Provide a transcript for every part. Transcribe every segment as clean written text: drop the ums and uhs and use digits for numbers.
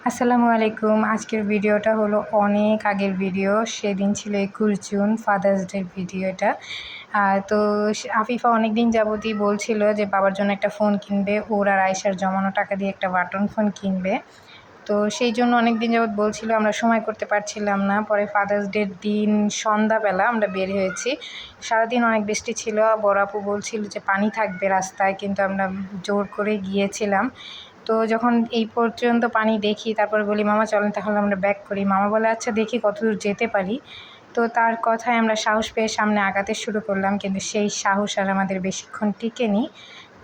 আসসালামু আলাইকুম। আজকের ভিডিওটা হলো অনেক আগের ভিডিও। সেদিন ছিল ২১ জুন ফাদার্স ডের ভিডিও এটা। তো আফিফা অনেকদিন যাবতই বলছিল যে বাবার জন্য একটা ফোন কিনবে। ওর আর আয়েশার জমানো টাকা দিয়ে একটা বাটন ফোন কিনবে। তো সেই জন্য অনেক দিন যাবত বলছিল, আমরা সময় করতে পারছিলাম না। পরে ফাদার্স ডের দিন সন্ধ্যাবেলা আমরা বের হয়েছি। সারাদিন অনেক বৃষ্টি ছিল। বড় আপু বলছিল যে পানি থাকবে রাস্তায়, কিন্তু আমরা জোর করে গিয়েছিলাম। তো যখন এই পর্যন্ত পানি দেখি, তারপরে বলি মামা চলেন তাহলে আমরা ব্যাক করি। মামা বলে আচ্ছা দেখি কতদূর যেতে পারি। তো তার কথায় আমরা সাহস পেয়ে সামনে আগাতে শুরু করলাম, কিন্তু সেই সাহস আর আমাদের বেশিক্ষণ টিকেনি।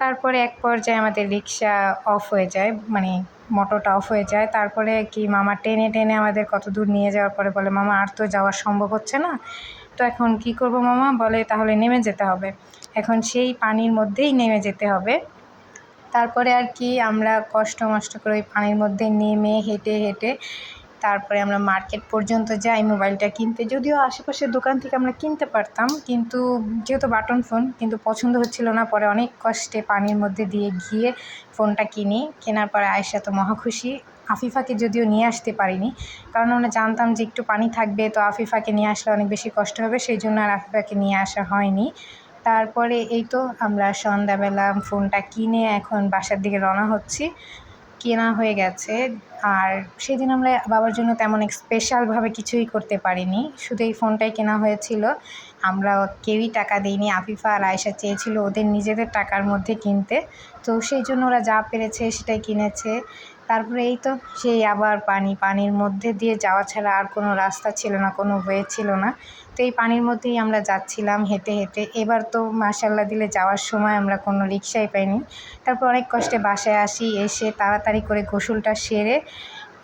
তারপরে এক পর্যায়ে আমাদের রিক্সা অফ হয়ে যায়, মানে মোটরটা অফ হয়ে যায়। তারপরে কি মামা টেনে টেনে আমাদের কত দূর নিয়ে যাওয়ার পরে বলে মামা আর তো যাওয়া সম্ভব হচ্ছে না, তো এখন কি করব মামা? বলে তাহলে নেমে যেতে হবে। এখন সেই পানির মধ্যেই নেমে যেতে হবে। তারপরে আর কি আমরা কষ্ট মষ্ট করে ওই পানির মধ্যে নেমে হেঁটে হেঁটে তারপরে আমরা মার্কেট পর্যন্ত যাই মোবাইলটা কিনতে। যদিও আশেপাশের দোকান থেকে আমরা কিনতে পারতাম, কিন্তু যেহেতু বাটন ফোন কিন্তু পছন্দ হচ্ছিল না। পরে অনেক কষ্টে পানির মধ্যে দিয়ে গিয়ে ফোনটা কিনি। কেনার পরে আয়েশা তো মহা খুশি। আফিফাকে যদিও নিয়ে আসতে পারিনি, কারণ আমরা জানতাম যে একটু পানি থাকবে, তো আফিফাকে নিয়ে আসলে অনেক বেশি কষ্ট হবে, সেই জন্য আর আফিফাকে নিয়ে আসা হয়নি। তারপরে এই তো আমরা সন্ধ্যাবেলা ফোনটা কিনে এখন বাসার দিকে রওনা হচ্ছি। কেনা হয়ে গেছে। আর সেদিন আমরা বাবার জন্য তেমন স্পেশালভাবে কিছুই করতে পারিনি, শুধু এই ফোনটাই কেনা হয়েছিল। আমরা কেউই টাকা দিইনি। আফিফা আর আয়েশা চেয়েছিল ওদের নিজেদের টাকার মধ্যে কিনতে, তো সেই জন্য ওরা যা পেরেছে সেটাই কিনেছে। তারপরে এই তো সেই আবার পানির মধ্যে দিয়ে যাওয়া ছাড়া আর কোনো রাস্তা ছিল না, কোনো ওয়ে ছিল না। তো এই পানির মধ্যেই আমরা যাচ্ছিলাম হেঁটে হেঁটে। এবার তো মাশাআল্লাহ দিলে যাওয়ার সময় আমরা কোনো রিকশাই পাইনি। তারপর অনেক কষ্টে বাসায় আসি। এসে তাড়াতাড়ি করে গোসলটা সেরে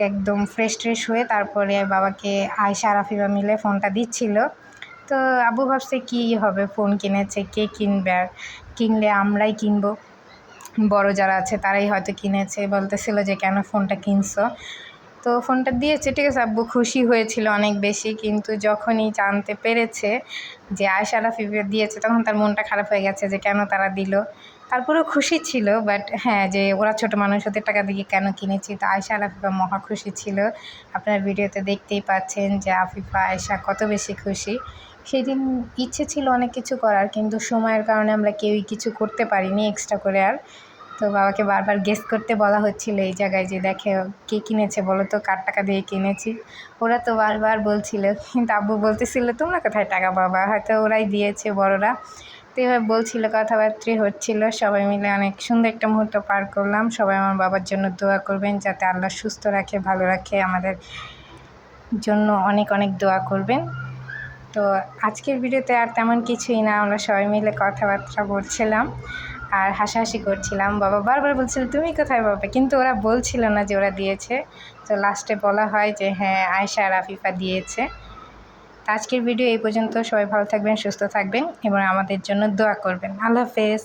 একদম ফ্রেশ হয়ে তারপরে বাবাকে আয়েশা আর আফিফা মিলে ফোনটা দিচ্ছিল। তো আব্বু ভাবছে কী হবে, ফোন কিনেছে, কে কিনবে? আর কিনলে আমরাই কিনবো, বড় যারা আছে তারাই হয়তো কিনেছে। বলতেছিল যে কেন ফোনটা কিনছো? তো ফোনটা দিয়েছে, ঠিক আছে, আব্বু খুশি হয়েছিল অনেক বেশি। কিন্তু যখনই জানতে পেরেছে যে আয়েশা আর আফিফা দিয়েছে, তখন তার মনটা খারাপ হয়ে গেছে যে কেন তারা দিল। তারপরেও খুশি ছিল, বাট হ্যাঁ, যে ওরা ছোটো মানুষ, ওদের টাকা দিয়ে কেন কিনেছি। তো আয়েশা আর আফিফা মহা খুশি ছিল। আপনার ভিডিওতে দেখতেই পাচ্ছেন যে আফিফা আয়েশা কত বেশি খুশি। সেদিন ইচ্ছে ছিল অনেক কিছু করার, কিন্তু সময়ের কারণে আমরা কেউই কিছু করতে পারিনি এক্সট্রা করে আর। তো বাবাকে বারবার গেস করতে বলা হচ্ছিল এই জায়গায় যে দেখে কে কিনেছে বলো তো, কার টাকা দিয়ে কিনেছি। ওরা তো বারবার বলছিল, কিন্তু আব্বু বলতেছিল তোমরা কোথায় টাকা পাবা, হয়তো ওরাই দিয়েছে বড়রা। তো এভাবে বলছিল, কথাবার্তা হচ্ছিল। সবাই মিলে অনেক সুন্দর একটা মুহূর্ত পার করলাম। সবাই আমার বাবার জন্য দোয়া করবেন যাতে আল্লাহ সুস্থ রাখে, ভালো রাখে, আমাদের জন্য অনেক অনেক দোয়া করবেন। তো আজকের ভিডিওতে আর তেমন কিছুই না, আমরা সবাই মিলে কথাবার্তা বলছিলাম আর হাসাহাসি করছিলাম। বাবা বারবার বলছিল তুমি কোথায় পাবে, কিন্তু ওরা বলছিল না যে ওরা দিয়েছে। তো লাস্টে বলা হয় যে হ্যাঁ আয়েশা আর আফিফা দিয়েছে। তো আজকের ভিডিও এই পর্যন্ত। সবাই ভালো থাকবেন, সুস্থ থাকবেন এবং আমাদের জন্য দোয়া করবেন। আল্লাহ হাফেজ।